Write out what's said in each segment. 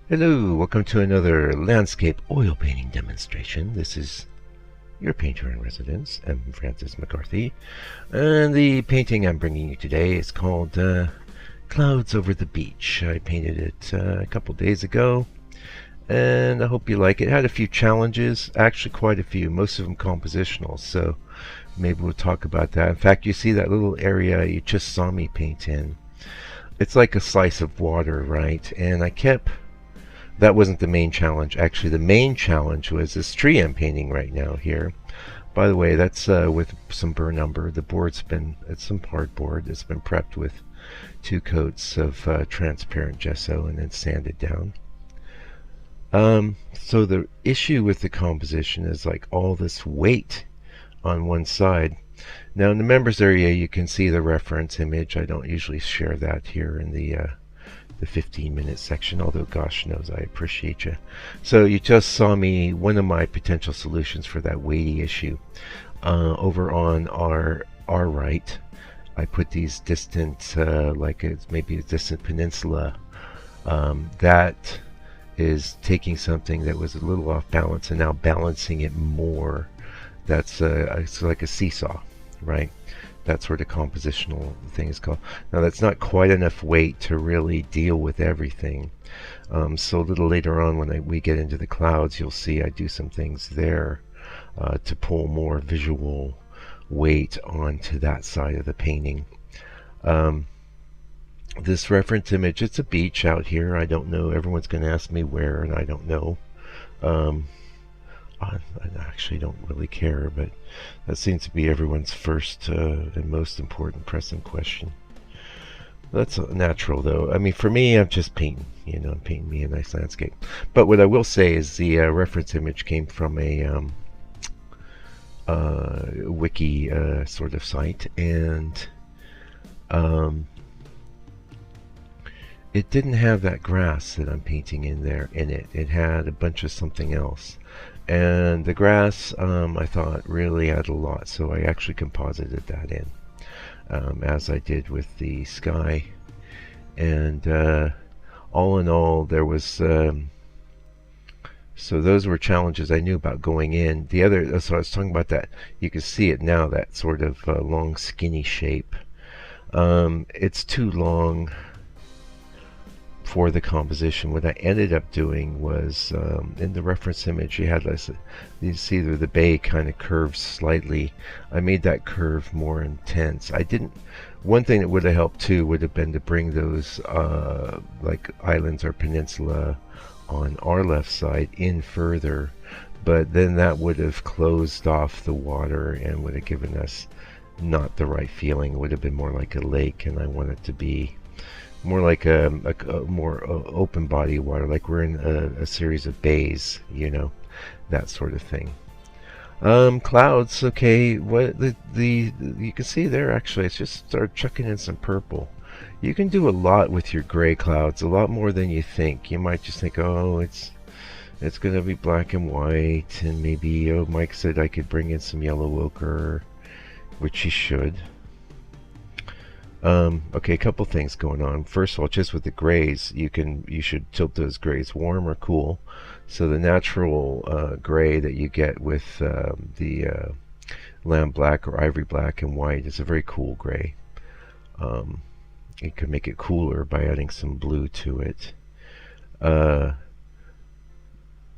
Hello, welcome to another landscape oil painting demonstration. This is your painter in residence. I'm Francis McCarthy, and the painting I'm bringing you today is called Clouds Over the Beach. I painted it a couple days ago, and I hope you like it. It had a few challenges, actually quite a few, most of them compositional, so maybe we'll talk about that. In fact, you see that little area you just saw me paint in. It's like a slice of water, right? And that wasn't the main challenge. Actually, the main challenge was this tree I'm painting right now here. By the way, that's with some burn umber. It's some hardboard. It's been prepped with 2 coats of transparent gesso and then sanded down. So the issue with the composition is like all this weight on one side. Now in the members area you can see the reference image. I don't usually share that here in the 15-minute section, although gosh knows I appreciate you. So you just saw me, one of my potential solutions for that weighty issue. Over on our right, I put these distant, like it's maybe a distant peninsula. That is taking something that was a little off balance and now balancing it more. That's it's like a seesaw, right? That's where the compositional thing is called. Now that's not quite enough weight to really deal with everything. So a little later on when we get into the clouds, you'll see I do some things there to pull more visual weight onto that side of the painting. This reference image, it's a beach out here. I don't know. Everyone's going to ask me where, and I don't know. I actually don't really care, but that seems to be everyone's first and most important pressing question. That's natural, though. I mean, for me, I'm just painting. You know, I'm painting me a nice landscape. But what I will say is the reference image came from a wiki sort of site, and it didn't have that grass that I'm painting in it. It had a bunch of something else. And the grass, I thought, really had a lot, so I actually composited that in, as I did with the sky. And all in all, there was so those were challenges I knew about going in. The other, so I was talking about that. You can see it now, that sort of long, skinny shape. It's too long for the composition. What I ended up doing was, in the reference image you had this, you see the bay kind of curves slightly. I made that curve more intense. One thing that would have helped too would have been to bring those like islands or peninsula on our left side in further, but then that would have closed off the water and would have given us not the right feeling. It would have been more like a lake, and I want it to be more like a more open body of water, like we're in a series of bays, you know, that sort of thing. Clouds, okay. What you can see there, actually, it's just start chucking in some purple. You can do a lot with your gray clouds, a lot more than you think. You might just think, oh, it's gonna be black and white, and maybe, oh, Mike said I could bring in some yellow ochre, which he should. Okay, a couple things going on. First of all, just with the grays, you should tilt those grays warm or cool. So the natural gray that you get with the lamb black or ivory black and white is a very cool gray. You can make it cooler by adding some blue to it.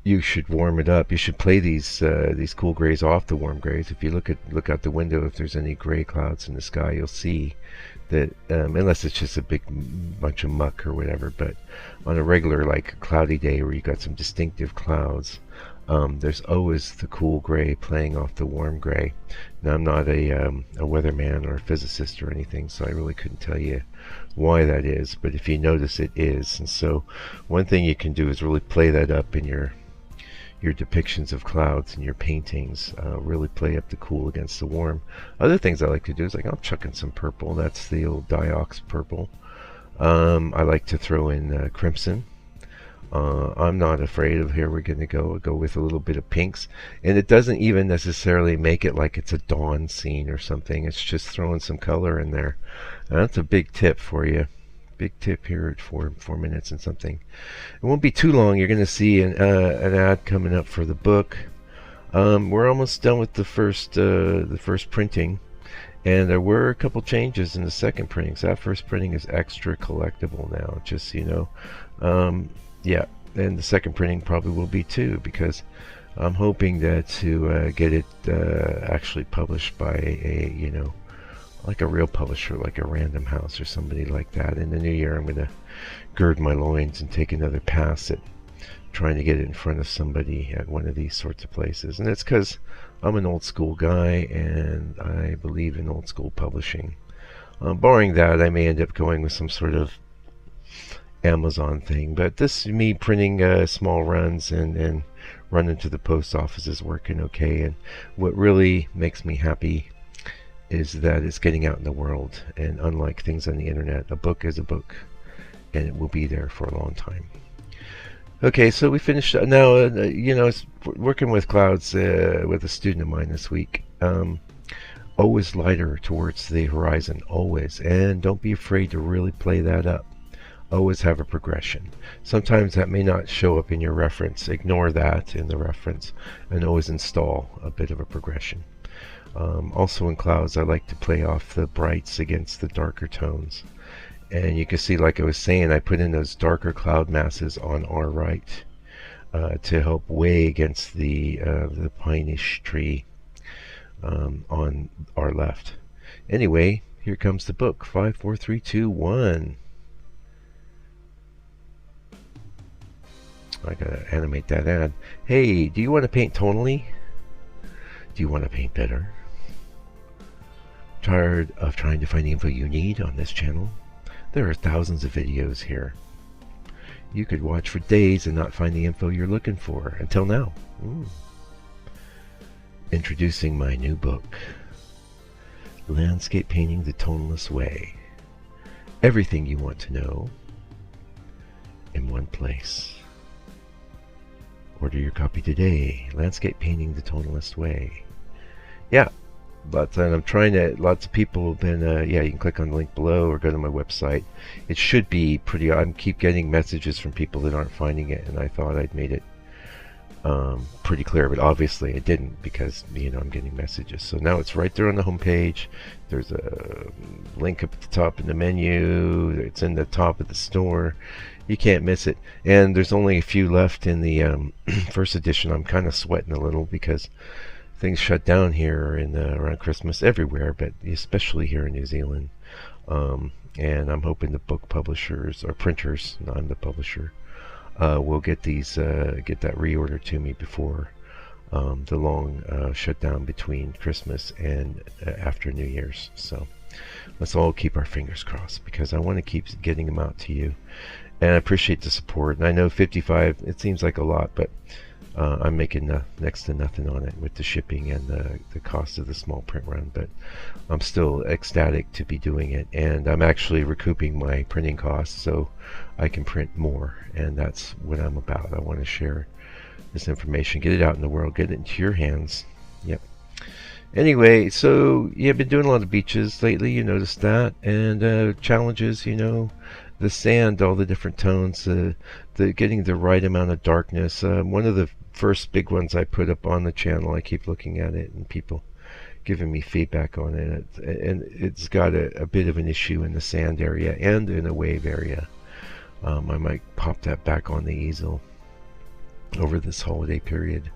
You should warm it up. You should play these cool grays off the warm grays. If you look out the window, if there's any gray clouds in the sky, you'll see that, unless it's just a big bunch of muck or whatever, but on a regular, like, cloudy day where you got some distinctive clouds, there's always the cool gray playing off the warm gray. Now, I'm not a weatherman or a physicist or anything, so I really couldn't tell you why that is, but if you notice, it is. And so one thing you can do is really play that up in your depictions of clouds and your paintings. Really play up the cool against the warm. Other things I like to do is, like, I'll chuck in some purple. That's the old diox purple. I like to throw in crimson. I'm not afraid of, here we're going to go with a little bit of pinks, and it doesn't even necessarily make it like it's a dawn scene or something. It's just throwing some color in there, and that's a big tip for you. big tip here at 4 minutes and something. It won't be too long. You're going to see an ad coming up for the book. We're almost done with the first printing, and there were a couple changes in the second printing. So that first printing is extra collectible now, just so you know. Yeah, and the second printing probably will be too, because I'm hoping that to get it actually published by a, you know, like a real publisher, like a Random House or somebody like that. In the new year, I'm going to gird my loins and take another pass at trying to get it in front of somebody at one of these sorts of places. And it's because I'm an old school guy and I believe in old school publishing. Barring that, I may end up going with some sort of Amazon thing, but this me printing small runs and running to the post office is working okay. And what really makes me happy is that it's getting out in the world, and unlike things on the internet, a book is a book and it will be there for a long time. Okay, so we finished now. You know, it's working with clouds with a student of mine this week. Always lighter towards the horizon, always, and don't be afraid to really play that up. Always have a progression. Sometimes that may not show up in your reference. Ignore that in the reference, and always install a bit of a progression. Also in clouds, I like to play off the brights against the darker tones. And you can see, like I was saying, I put in those darker cloud masses on our right to help weigh against the pineish tree on our left. Anyway, here comes the book. 5, 4, 3, 2, 1. I gotta animate that ad. Hey, do you want to paint tonally? Do you want to paint better? Tired of trying to find the info you need on this channel? There are thousands of videos here. You could watch for days and not find the info you're looking for, until now. Introducing my new book, Landscape Painting the Toneless Way. Everything you want to know in one place. Order your copy today, Landscape Painting the Toneless Way. Yeah. But I'm trying to, lots of people have been, yeah, you can click on the link below or go to my website. It should be pretty, I keep getting messages from people that aren't finding it, and I thought I'd made it pretty clear, but obviously I didn't, because, you know, I'm getting messages. So now it's right there on the home page. There's a link up at the top in the menu. It's in the top of the store. You can't miss it. And there's only a few left in the first edition. I'm kind of sweating a little because things shut down here in around Christmas everywhere, but especially here in New Zealand. And I'm hoping the book publishers or printers, not I'm the publisher, will get these get that reorder to me before the long shutdown between Christmas and after New Year's. So let's all keep our fingers crossed, because I want to keep getting them out to you, and I appreciate the support. And I know 55, it seems like a lot, but I'm making next to nothing on it with the shipping and the cost of the small print run, but I'm still ecstatic to be doing it, and I'm actually recouping my printing costs so I can print more, and that's what I'm about. I want to share this information, get it out in the world, get it into your hands. Yep. Anyway, so yeah, I've been doing a lot of beaches lately, you noticed that, and challenges, you know, the sand, all the different tones, the getting the right amount of darkness. One of the first big ones I put up on the channel, I keep looking at it and people giving me feedback on it, and it's got a bit of an issue in the sand area and in the wave area. I might pop that back on the easel over this holiday period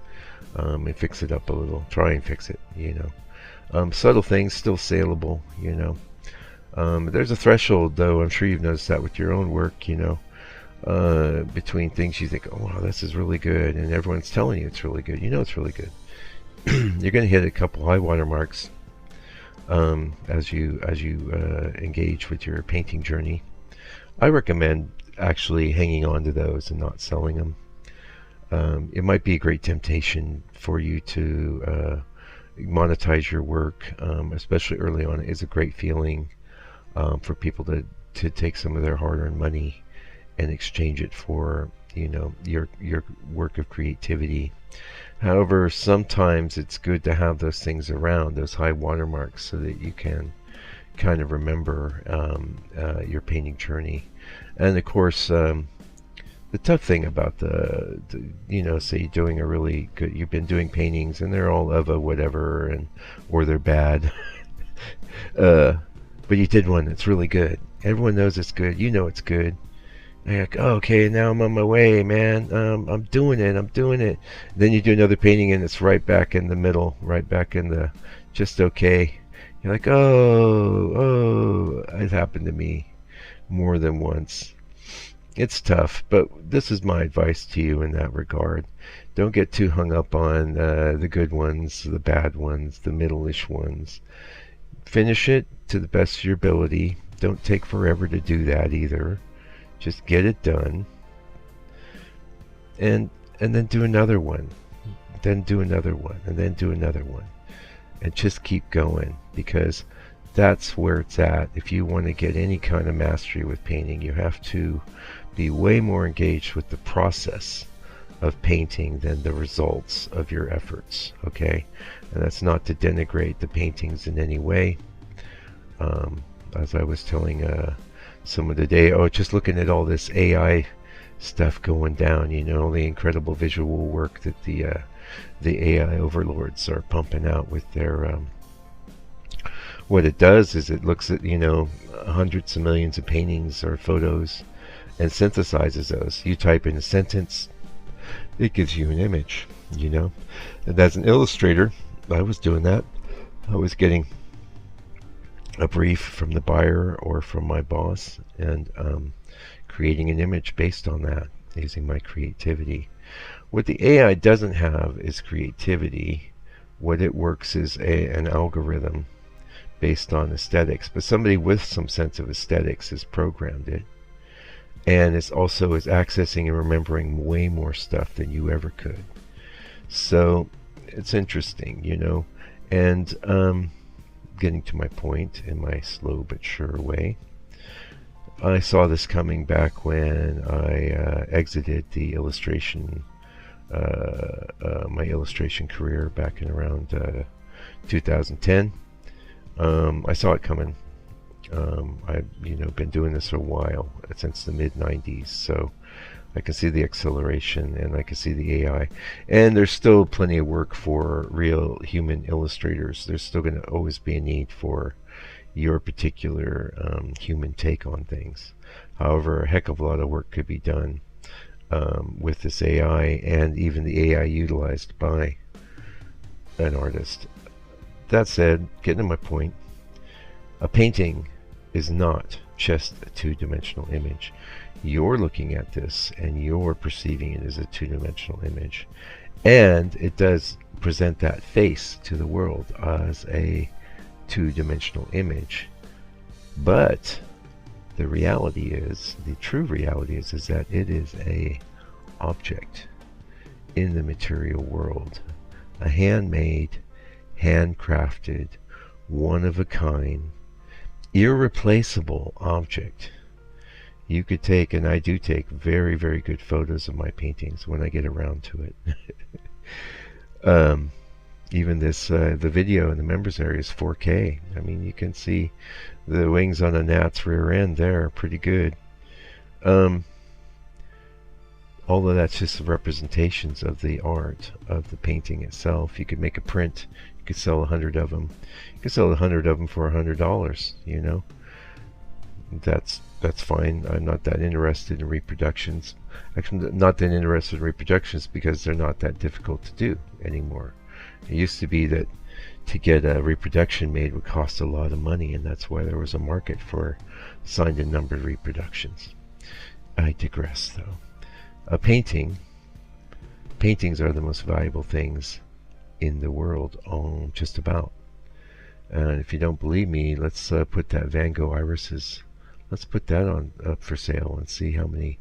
and fix it up a little, try and fix it, you know. Subtle things, still saleable, you know. There's a threshold, though. I'm sure you've noticed that with your own work, you know. Between things you think, oh wow, this is really good, and everyone's telling you it's really good, you know it's really good. You're going to hit a couple high water marks as you engage with your painting journey. I recommend actually hanging on to those and not selling them. It might be a great temptation for you to monetize your work, especially early on. It is a great feeling for people to take some of their hard-earned money and exchange it for, you know, your work of creativity. However, sometimes it's good to have those things around, those high watermarks, so that you can kind of remember your painting journey. And of course, the tough thing about say you're doing a really good, you've been doing paintings and they're all of a whatever, and or they're bad, uh, but you did one that's really good. Everyone knows it's good. You know it's good. And you're like, oh, okay, now I'm on my way, man. I'm doing it. I'm doing it. Then you do another painting and it's right back in the middle, right back in the just okay. You're like, oh, it happened to me more than once. It's tough, but this is my advice to you in that regard. Don't get too hung up on the good ones, the bad ones, the middle-ish ones. Finish it to the best of your ability. Don't take forever to do that either. Just get it done, and then do another one, then do another one, and then do another one, and just keep going, because that's where it's at. If you want to get any kind of mastery with painting, you have to be way more engaged with the process of painting than the results of your efforts, okay? And that's not to denigrate the paintings in any way. As I was telling someone today, just looking at all this AI stuff going down, the incredible visual work that the AI overlords are pumping out with their what it does is it looks at hundreds of millions of paintings or photos and synthesizes those. You type in a sentence, it gives you an image, and as an illustrator, I was doing that. I was getting a brief from the buyer or from my boss, and creating an image based on that, using my creativity. What the AI doesn't have is creativity. What it works is an algorithm based on aesthetics, but somebody with some sense of aesthetics has programmed it, and it's also is accessing and remembering way more stuff than you ever could. So it's interesting, and getting to my point in my slow but sure way. I saw this coming back when I exited the illustration, my illustration career back in around 2010. I saw it coming. I've been doing this for a while, since the mid 90s, so I can see the acceleration and I can see the AI. And there's still plenty of work for real human illustrators. There's still going to always be a need for your particular human take on things. However, a heck of a lot of work could be done with this AI, and even the AI utilized by an artist. That said, getting to my point, a painting is not just a two-dimensional image. You're looking at this and you're perceiving it as a two-dimensional image, and it does present that face to the world as a two-dimensional image. But the reality is, the true reality is that it is a object in the material world, a handmade, handcrafted, one-of-a-kind, irreplaceable object. You could take, and I do take, very, very good photos of my paintings when I get around to it. Even this, the video in the members area is 4K. I mean, you can see the wings on a gnat's rear end there, pretty good. All of that's just representations of the art of the painting itself. You could make a print. You could sell 100 of them. You could sell 100 of them for $100. That's fine. I'm not that interested in reproductions. Actually, not that interested in reproductions because they're not that difficult to do anymore. It used to be that to get a reproduction made would cost a lot of money, and that's why there was a market for signed and numbered reproductions. I digress, though. Paintings are the most valuable things in the world, just about. And if you don't believe me, let's put that Van Gogh irises, let's put that on up for sale and see how many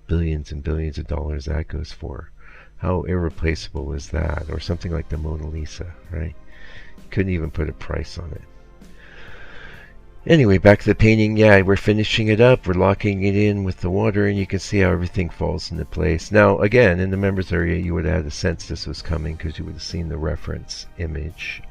billions and billions of dollars that goes for. How irreplaceable is that? Or something like the Mona Lisa, right? Couldn't even put a price on it. Anyway, back to the painting. Yeah, we're finishing it up. We're locking it in with the water, and you can see how everything falls into place. Now, again, in the members area, you would have had a sense this was coming because you would have seen the reference image.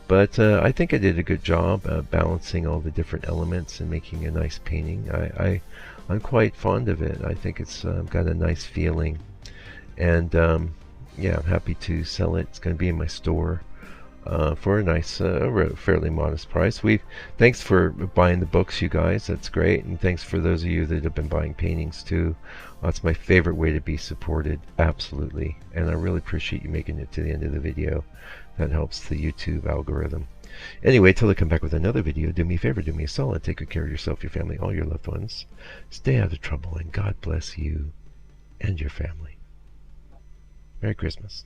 But I think I did a good job balancing all the different elements and making a nice painting. I I'm quite fond of it. I think it's got a nice feeling, and yeah, I'm happy to sell it. It's going to be in my store for a nice, fairly modest price. Thanks for buying the books, you guys. That's great, and thanks for those of you that have been buying paintings too. That's my favorite way to be supported, absolutely. And I really appreciate you making it to the end of the video. That helps the YouTube algorithm. Anyway, till I come back with another video, do me a favor, do me a solid. Take good care of yourself, your family, all your loved ones. Stay out of trouble, and God bless you and your family. Merry Christmas.